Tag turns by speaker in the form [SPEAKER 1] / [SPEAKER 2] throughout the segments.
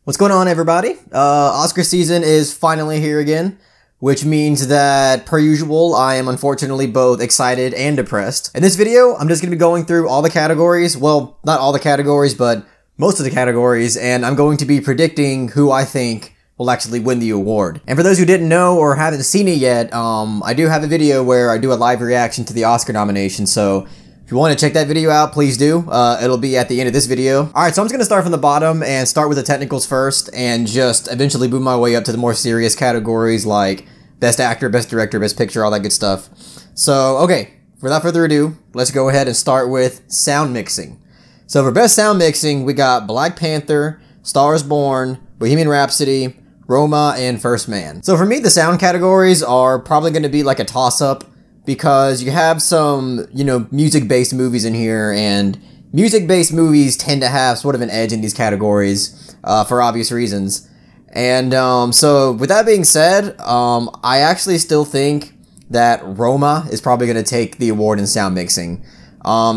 [SPEAKER 1] What's going on, everybody? Oscar season is finally here again, which means that, per usual, I am unfortunately both excited and depressed. In this video, I'm just going to be going through all the categories. Well, not all the categories, but most of the categories, and I'm going to be predicting who I think will actually win the award. And for those who didn't know or haven't seen it yet, I do have a video where I do a live reaction to the Oscar nomination, so if you want to check that video out, please do. It'll be at the end of this video. Alright, so I'm just going to start from the bottom and start with the technicals first and just eventually move my way up to the more serious categories like Best Actor, Best Director, Best Picture, all that good stuff. So, okay, without further ado, let's go ahead and start with sound mixing. So for Best Sound Mixing, we got Black Panther, Star is Born, Bohemian Rhapsody, Roma, and First Man. So for me, the sound categories are probably going to be like a toss-up, because you have some, music-based movies in here, and music-based movies tend to have sort of an edge in these categories, for obvious reasons. And, so, with that being said, I actually still think that Roma is probably going to take the award in sound mixing.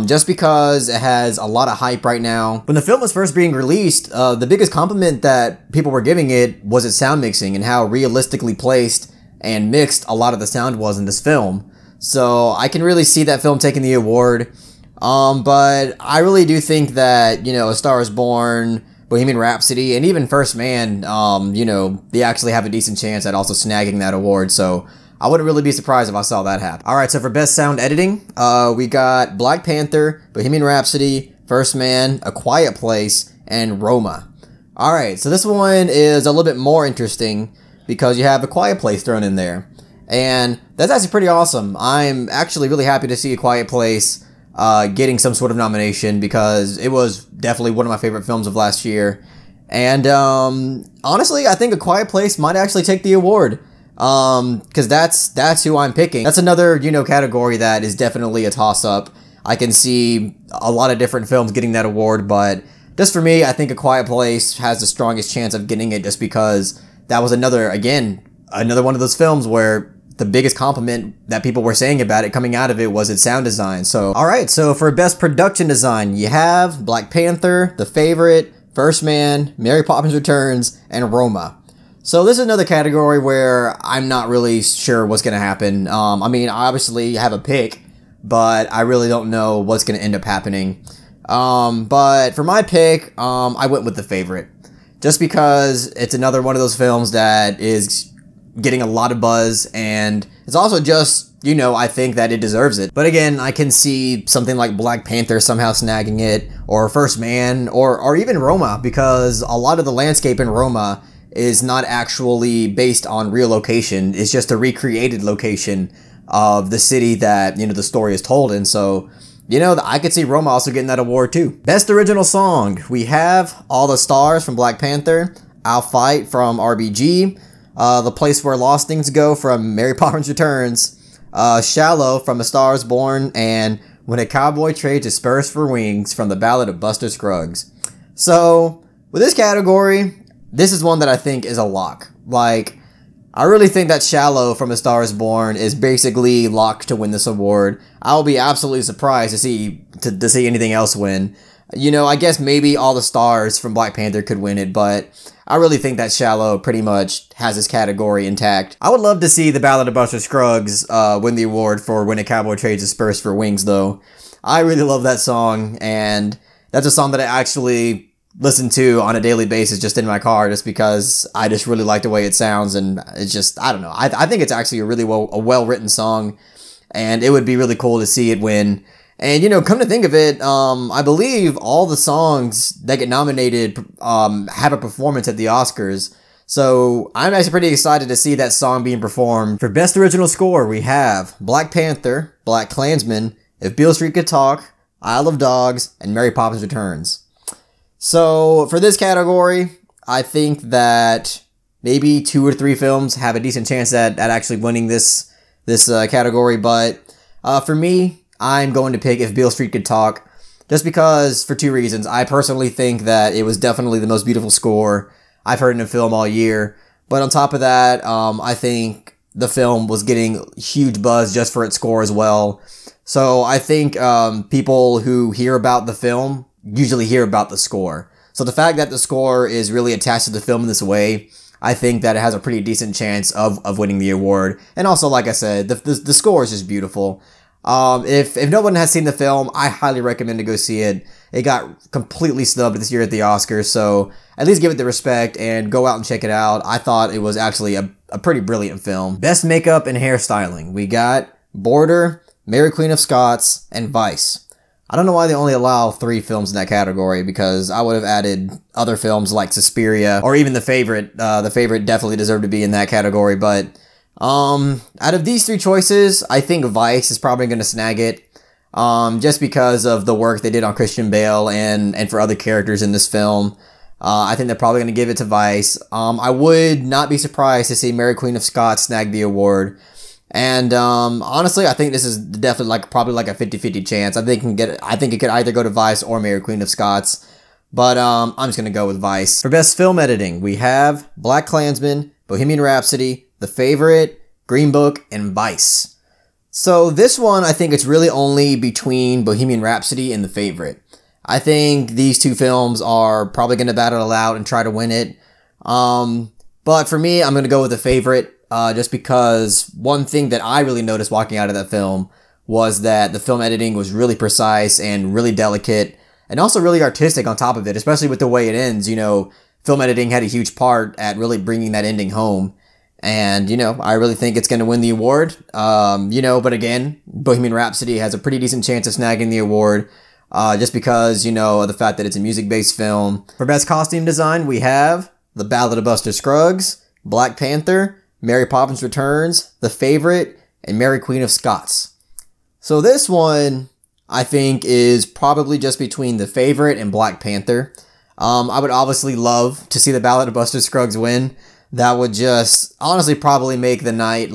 [SPEAKER 1] Just because it has a lot of hype right now. When the film was first being released, the biggest compliment that people were giving it was its sound mixing and how realistically placed and mixed a lot of the sound was in this film. So I can really see that film taking the award, but I really do think that, A Star is Born, Bohemian Rhapsody, and even First Man, they actually have a decent chance at also snagging that award, so I wouldn't really be surprised if I saw that happen. Alright, so for Best Sound Editing, we got Black Panther, Bohemian Rhapsody, First Man, A Quiet Place, and Roma. Alright, so this one is a little bit more interesting because you have A Quiet Place thrown in there. And that's actually pretty awesome. I'm actually really happy to see A Quiet Place getting some sort of nomination because it was definitely one of my favorite films of last year. And honestly, I think A Quiet Place might actually take the award because that's who I'm picking. That's another, category that is definitely a toss-up. I can see a lot of different films getting that award, but just for me, I think A Quiet Place has the strongest chance of getting it just because that was another one of those films where the biggest compliment that people were saying about it coming out of it was its sound design. So, alright, so for Best Production Design, you have Black Panther, The Favorite, First Man, Mary Poppins Returns, and Roma. So this is another category where I'm not really sure what's going to happen. I obviously have a pick, but I really don't know what's going to end up happening. But for my pick, I went with The Favorite. Just because it's another one of those films that is getting a lot of buzz, and it's also just, I think that it deserves it. But again, I can see something like Black Panther somehow snagging it, or First Man, or even Roma, because a lot of the landscape in Roma is not actually based on real location. It's just a recreated location of the city that, the story is told in. So, I could see Roma also getting that award too. Best Original Song, we have All the Stars from Black Panther, I'll Fight from RBG, The Place Where Lost Things Go from Mary Poppins Returns, Shallow from A Star is Born, and When a Cowboy Trades His Spurs for Wings from The Ballad of Buster Scruggs. So, with this category, this is one that I think is a lock. Like, I really think that Shallow from A Star is Born is basically locked to win this award. I'll be absolutely surprised to see anything else win. I guess maybe All the Stars from Black Panther could win it, but I really think that Shallow pretty much has this category intact. I would love to see The Ballad of Buster Scruggs win the award for When a Cowboy Trades His Spurs for Wings, though. I really love that song, and that's a song that I actually listen to on a daily basis just in my car, just because I just really like the way it sounds, and it's just, I don't know. I think it's actually a really well-written song, and it would be really cool to see it win. And, come to think of it, I believe all the songs that get nominated have a performance at the Oscars. So I'm actually pretty excited to see that song being performed. For Best Original Score, we have Black Panther, Black Klansman, If Beale Street Could Talk, Isle of Dogs, and Mary Poppins Returns. So for this category, I think that maybe 2 or 3 films have a decent chance at actually winning this category. But for me, I'm going to pick If Beale Street Could Talk, just because, for 2 reasons. I personally think that it was definitely the most beautiful score I've heard in a film all year. But on top of that, I think the film was getting huge buzz just for its score as well. So I think people who hear about the film usually hear about the score. So the fact that the score is really attached to the film in this way, I think that it has a pretty decent chance of winning the award. And also, like I said, the score is just beautiful. If no one has seen the film, I highly recommend to go see it. It got completely snubbed this year at the Oscars, so at least give it the respect and go out and check it out. I thought it was actually a pretty brilliant film. Best makeup and hairstyling. We got Border, Mary Queen of Scots, and Vice. I don't know why they only allow 3 films in that category, because I would have added other films like Suspiria, or even The Favorite. The Favorite definitely deserved to be in that category, but out of these 3 choices, I think Vice is probably going to snag it. Just because of the work they did on Christian Bale and for other characters in this film. I think they're probably going to give it to Vice. I would not be surprised to see Mary Queen of Scots snag the award. And honestly, I think this is definitely probably like a 50-50 chance. I think it could either go to Vice or Mary Queen of Scots. But I'm just gonna go with Vice. For best film editing, we have BlacKkKlansman, Bohemian Rhapsody, The Favorite, Green Book, and Vice. So this one, I think it's really only between Bohemian Rhapsody and The Favorite. I think these 2 films are probably gonna battle it out and try to win it. But for me, I'm gonna go with The Favorite. Just because one thing that I really noticed walking out of that film was that the film editing was really precise and really delicate and also really artistic on top of it, especially with the way it ends. You know, film editing had a huge part at really bringing that ending home. And, you know, I really think it's going to win the award. You know, but again, Bohemian Rhapsody has a pretty decent chance of snagging the award, just because, you know, of the fact that it's a music-based film. For best costume design, we have The Ballad of Buster Scruggs, Black Panther, Mary Poppins Returns, The Favorite, and Mary Queen of Scots. So this one, I think, is probably just between The Favorite and Black Panther. I would obviously love to see The Ballad of Buster Scruggs win. That would just, honestly, probably make the night,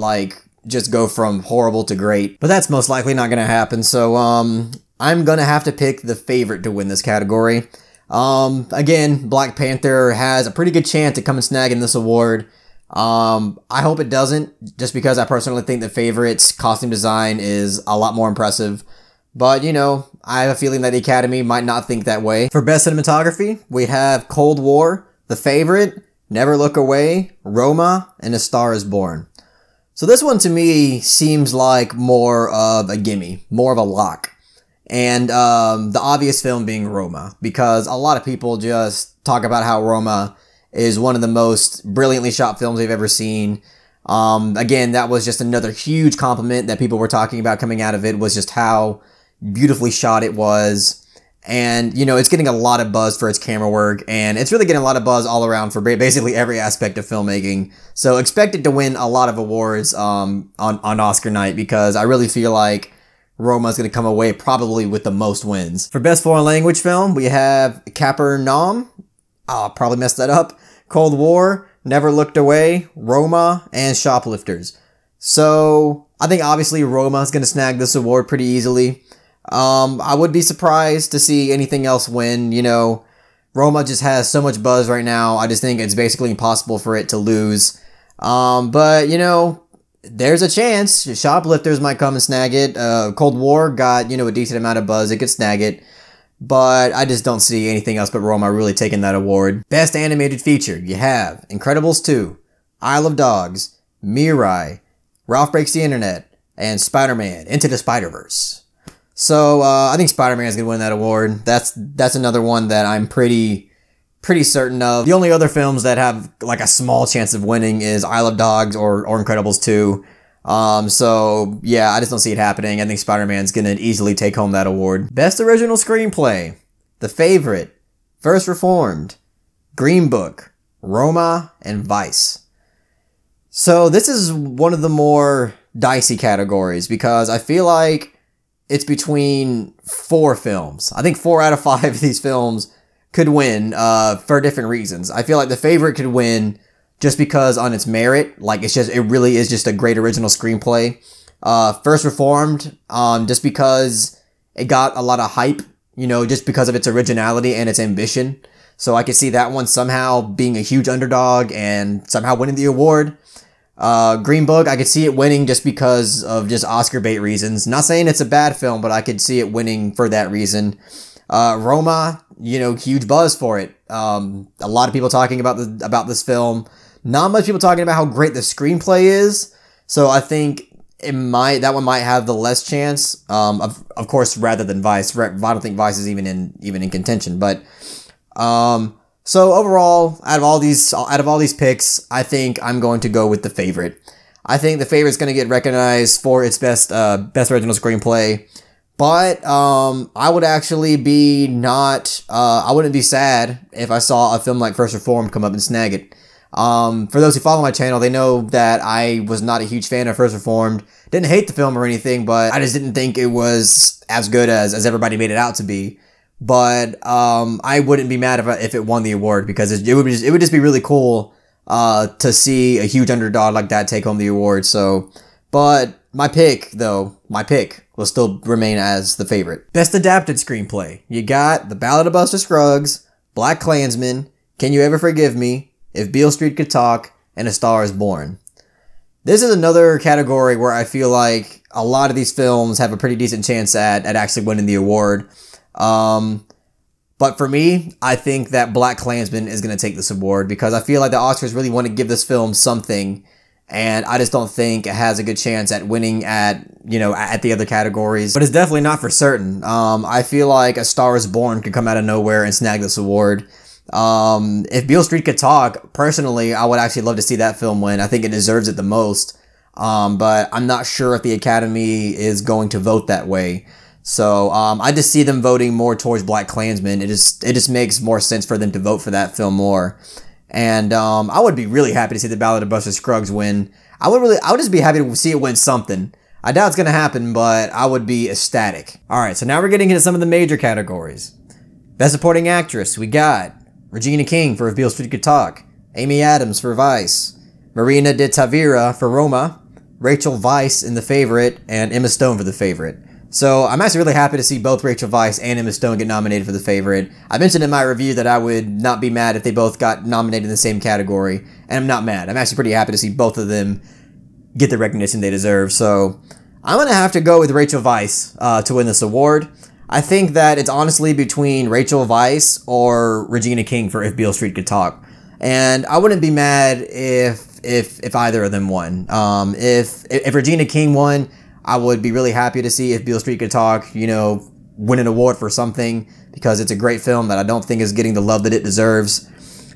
[SPEAKER 1] just go from horrible to great. But that's most likely not gonna happen, so, I'm gonna have to pick The Favorite to win this category. Again, Black Panther has a pretty good chance of coming snagging this award. I hope it doesn't, just because I personally think The Favorite's costume design is a lot more impressive. But, you know, I have a feeling that the Academy might not think that way. For best cinematography, we have Cold War, The Favorite, Never Look Away, Roma, and A Star Is Born. So this one to me seems like more of a gimme, more of a lock. And the obvious film being Roma, because a lot of people just talk about how Roma is one of the most brilliantly shot films they've ever seen. Again, that was just another huge compliment that people were talking about coming out of it, was just how beautifully shot it was. And, you know, it's getting a lot of buzz for its camera work, and it's really getting a lot of buzz all around for basically every aspect of filmmaking. So expect it to win a lot of awards on Oscar night, because I really feel like Roma's going to come away probably with the most wins. For best foreign language film, we have Capernaum. I'll probably mess that up. Cold War, Never Looked Away, Roma, and Shoplifters. So I think obviously Roma is going to snag this award pretty easily. I would be surprised to see anything else win. You know, Roma just has so much buzz right now. I just think it's basically impossible for it to lose. But, you know, there's a chance. Shoplifters might come and snag it. Cold War got, you know, a decent amount of buzz. It could snag it. But I just don't see anything else but Roma really taking that award. Best animated feature, you have Incredibles 2, Isle of Dogs, Mirai, Ralph Breaks the Internet, and Spider-Man Into the Spider-Verse. So I think Spider-Man is going to win that award. That's another one that I'm pretty certain of. The only other films that have like a small chance of winning is Isle of Dogs or Incredibles 2. So yeah, I just don't see it happening. I think Spider-Man's gonna easily take home that award. Best Original Screenplay, The Favorite, First Reformed, Green Book, Roma, and Vice. So this is one of the more dicey categories, because I feel like it's between 4 films. I think 4 out of 5 of these films could win, for different reasons. I feel like The Favorite could win just because on its merit, like it really is just a great original screenplay. First Reformed, just because it got a lot of hype, you know, just because of its originality and its ambition. So I could see that one somehow being a huge underdog and somehow winning the award. Green Book, I could see it winning just because of just Oscar bait reasons. Not saying it's a bad film, but I could see it winning for that reason. Roma, huge buzz for it. A lot of people talking about this film. Not much people talking about how great the screenplay is. So I think that one might have the less chance. Of course, rather than Vice. I don't think Vice is even in contention. But so overall, out of all these picks, I think I'm going to go with The Favorite. I think The Favorite's going to get recognized for its best original screenplay. But I would actually be I wouldn't be sad if I saw a film like First Reformed come up and snag it. For those who follow my channel, they know that I was not a huge fan of First Reformed. Didn't hate the film or anything, but I just didn't think it was as good as everybody made it out to be. But I wouldn't be mad if it won the award, because it would just be really cool to see a huge underdog like that take home the award. So, but my pick will still remain as The Favorite. Best Adapted Screenplay. You got The Ballad of Buster Scruggs, Black Klansman, Can You Ever Forgive Me, If Beale Street Could Talk, and A Star Is Born. This is another category where I feel like a lot of these films have a pretty decent chance at actually winning the award. But for me, I think that Black Klansman is going to take this award, because I feel like the Oscars really want to give this film something, and I just don't think it has a good chance at winning at the other categories. But it's definitely not for certain. I feel like A Star Is Born could come out of nowhere and snag this award. If Beale Street Could Talk, personally, I would actually love to see that film win. I think it deserves it the most. But I'm not sure if the Academy is going to vote that way. So, I just see them voting more towards Black Klansman. It just makes more sense for them to vote for that film more. And, I would be really happy to see The Ballad of Buster Scruggs win. I would just be happy to see it win something. I doubt it's gonna happen, but I would be ecstatic. Alright, so now we're getting into some of the major categories. Best Supporting Actress, we got Regina King for If Beale Street Could Talk, Amy Adams for Vice, Marina de Tavira for Roma, Rachel Weisz in The Favorite, and Emma Stone for The Favorite. So I'm actually really happy to see both Rachel Weisz and Emma Stone get nominated for The Favorite. I mentioned in my review that I would not be mad if they both got nominated in the same category, and I'm not mad. I'm actually pretty happy to see both of them get the recognition they deserve. So I'm going to have to go with Rachel Weisz to win this award. I think that it's honestly between Rachel Weisz or Regina King for If Beale Street Could Talk. And I wouldn't be mad if either of them won. If Regina King won, I would be really happy to see If Beale Street Could Talk, win an award for something, because it's a great film that I don't think is getting the love that it deserves.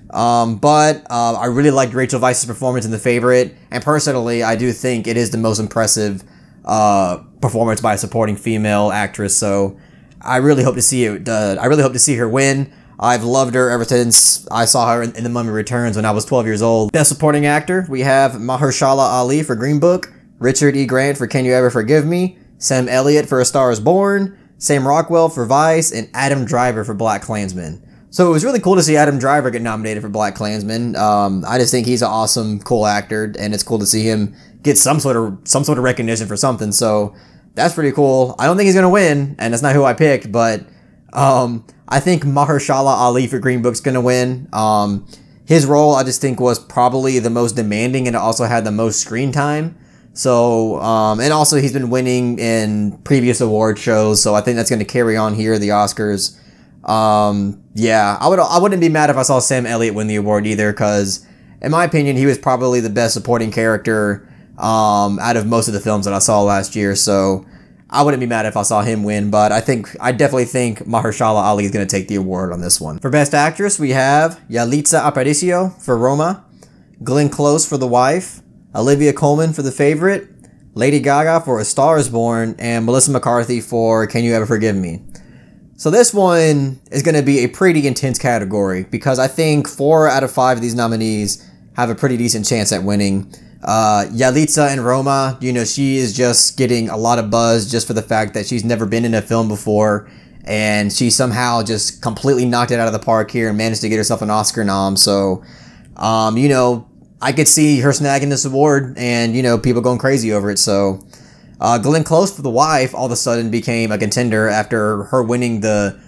[SPEAKER 1] But I really liked Rachel Weisz's performance in The Favorite, and personally, I do think it is the most impressive performance by a supporting female actress. So I really hope to see it. I really hope to see her win. I've loved her ever since I saw her in The Mummy Returns when I was 12 years old. Best Supporting Actor, we have Mahershala Ali for Green Book, Richard E. Grant for Can You Ever Forgive Me, Sam Elliott for A Star Is Born, Sam Rockwell for Vice, and Adam Driver for Black Klansman. So it was really cool to see Adam Driver get nominated for Black Klansman. I just think he's an awesome, cool actor, and it's cool to see him get some sort of recognition for something. So that's pretty cool. I don't think he's gonna win, and that's not who I picked, but I think Mahershala Ali for Green Book's gonna win. His role, I just think, was probably the most demanding, and it also had the most screen time. So, and also he's been winning in previous award shows, so I think that's going to carry on here at the Oscars. Yeah, I wouldn't be mad if I saw Sam Elliott win the award either, because in my opinion, he was probably the best supporting character out of most of the films that I saw last year. So I wouldn't be mad if I saw him win, but I definitely think Mahershala Ali is going to take the award on this one. For Best Actress, we have Yalitza Aparicio for Roma, Glenn Close for The Wife, Olivia Colman for The Favorite, Lady Gaga for A Star Is Born, and Melissa McCarthy for Can You Ever Forgive Me. So this one is going to be a pretty intense category, because I think 4 out of 5 of these nominees have a pretty decent chance at winning. Yalitza in Roma, she is just getting a lot of buzz just for the fact that she's never been in a film before, and she somehow just completely knocked it out of the park here and managed to get herself an Oscar nom. So, I could see her snagging this award and, people going crazy over it. So, Glenn Close for The Wife all of a sudden became a contender after her winning the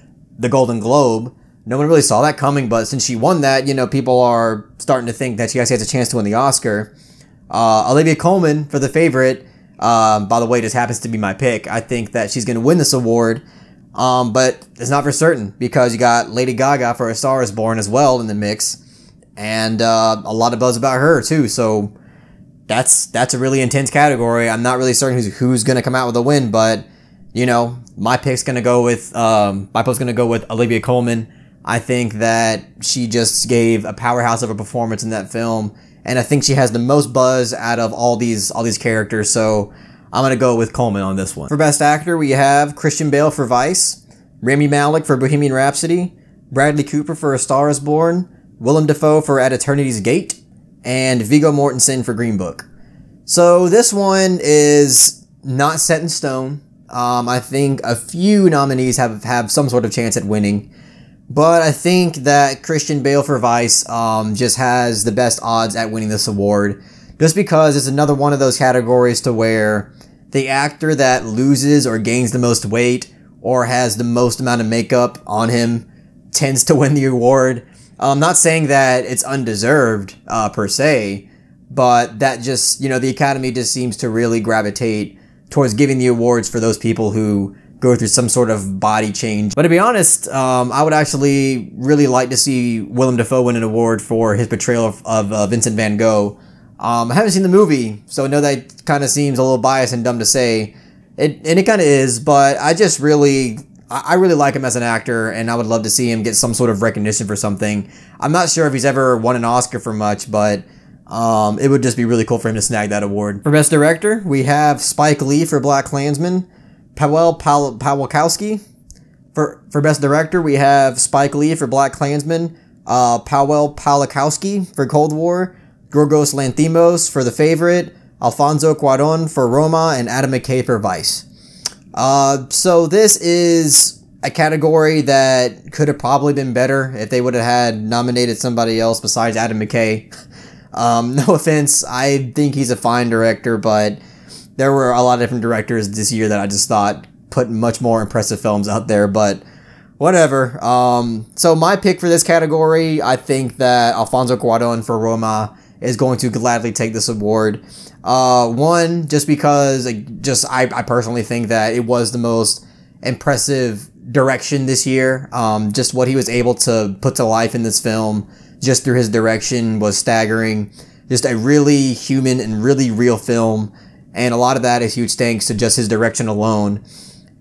[SPEAKER 1] Golden Globe. No one really saw that coming, but since she won that, people are starting to think that she actually has a chance to win the Oscar. Olivia Colman for The Favorite, by the way, just happens to be my pick. I think that she's going to win this award. But it's not for certain because you got Lady Gaga for A Star Is Born as well in the mix, and a lot of buzz about her too. So that's a really intense category. I'm not really certain who's gonna come out with a win, but you know, my pick's gonna go with my vote's gonna go with Olivia Colman. I think that she just gave a powerhouse of a performance in that film, and I think she has the most buzz out of all these characters. So I'm gonna go with Colman on this one. For Best Actor, we have Christian Bale for Vice, Rami Malek for Bohemian Rhapsody, Bradley Cooper for A Star Is Born, Willem Dafoe for At Eternity's Gate, and Viggo Mortensen for Green Book. So this one is not set in stone. I think a few nominees have some sort of chance at winning, but I think that Christian Bale for Vice just has the best odds at winning this award, just because it's another one of those categories to where the actor that loses or gains the most weight or has the most amount of makeup on him tends to win the award. I'm not saying that it's undeserved per se, but that just, you know, the Academy just seems to really gravitate towards giving the awards for those people who go through some sort of body change. But to be honest, I would actually really like to see Willem Dafoe win an award for his portrayal of Vincent van Gogh. I haven't seen the movie, so I know that kind of seems a little biased and dumb to say. And it kind of is, but I really like him as an actor, and I would love to see him get some sort of recognition for something. I'm not sure if he's ever won an Oscar for much, but it would just be really cool for him to snag that award. For Best Director, we have Spike Lee for BlacKkKlansman, Paweł Pawlikowski. For Best Director, we have Spike Lee for BlacKkKlansman, Paweł Pawlikowski for Cold War, Yorgos Lanthimos for The Favorite, Alfonso Cuarón for Roma, and Adam McKay for Vice. So this is a category that could have probably been better if they would have had nominated somebody else besides Adam McKay. No offense, I think he's a fine director, but there were a lot of different directors this year that I just thought put much more impressive films out there, but whatever. So my pick for this category, I think that Alfonso Cuarón for Roma is going to gladly take this award. One, just because I personally think that it was the most impressive direction this year. Just what he was able to put to life in this film just through his direction was staggering. Just a really human and really real film, and a lot of that is huge thanks to just his direction alone.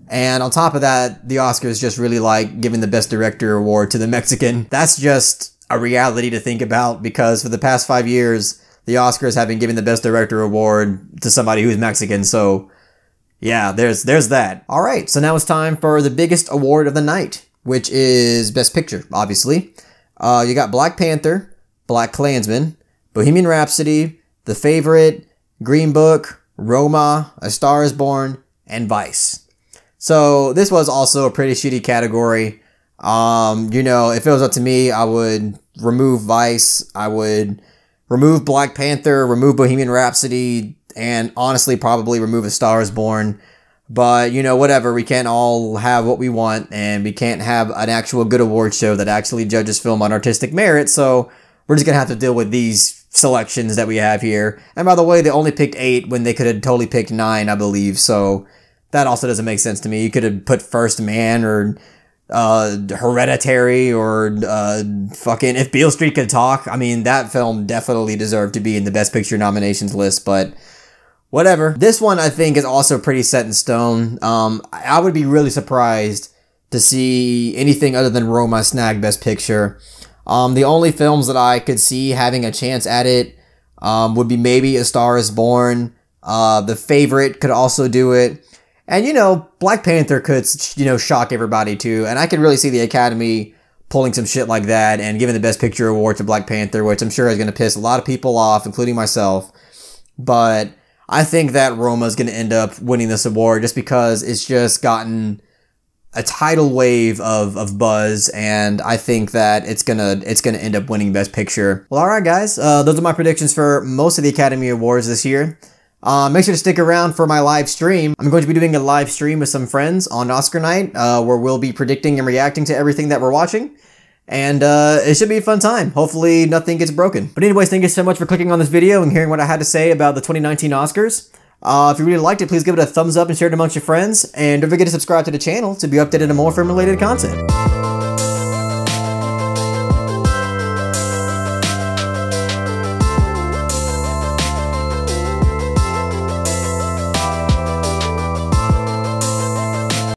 [SPEAKER 1] And on top of that, the Oscars just really like giving the Best Director award to the Mexican. That's just a reality to think about, because for the past 5 years, the Oscars have been giving the Best Director award to somebody who's Mexican, so yeah, there's that. Alright, so now it's time for the biggest award of the night, which is Best Picture, obviously. You got Black Panther, BlacKkKlansman, Bohemian Rhapsody, The Favorite, Green Book, Roma, A Star Is Born, and Vice. So this was also a pretty shitty category. You know, if it was up to me, I would remove Vice, I would remove Black Panther, remove Bohemian Rhapsody, and honestly probably remove A Star Is Born. But, you know, whatever, we can't all have what we want, and we can't have an actual good award show that actually judges film on artistic merit, so we're just gonna have to deal with these selections that we have here. And by the way, they only picked 8 when they could have totally picked 9, I believe, so that also doesn't make sense to me. You could have put First Man, or Hereditary, or fucking If Beale Street Could Talk. I mean, that film definitely deserved to be in the Best Picture nominations list, but whatever. This one, I think, is also pretty set in stone. I would be really surprised to see anything other than Roma snag Best Picture. The only films that I could see having a chance at it would be maybe A Star Is Born. The Favorite could also do it. And, you know, Black Panther could, you know, shock everybody too. And I could really see the Academy pulling some shit like that and giving the Best Picture award to Black Panther, which I'm sure is going to piss a lot of people off, including myself. But I think that Roma is going to end up winning this award just because it's just gotten a tidal wave of buzz, and I think that it's gonna end up winning Best Picture. Well, alright guys, those are my predictions for most of the Academy Awards this year. Make sure to stick around for my live stream. I'm going to be doing a live stream with some friends on Oscar night, where we'll be predicting and reacting to everything that we're watching. And it should be a fun time. Hopefully nothing gets broken. But anyways, thank you so much for clicking on this video and hearing what I had to say about the 2019 Oscars. If you really liked it, please give it a thumbs up and share it amongst your friends. And don't forget to subscribe to the channel to be updated on more film-related content.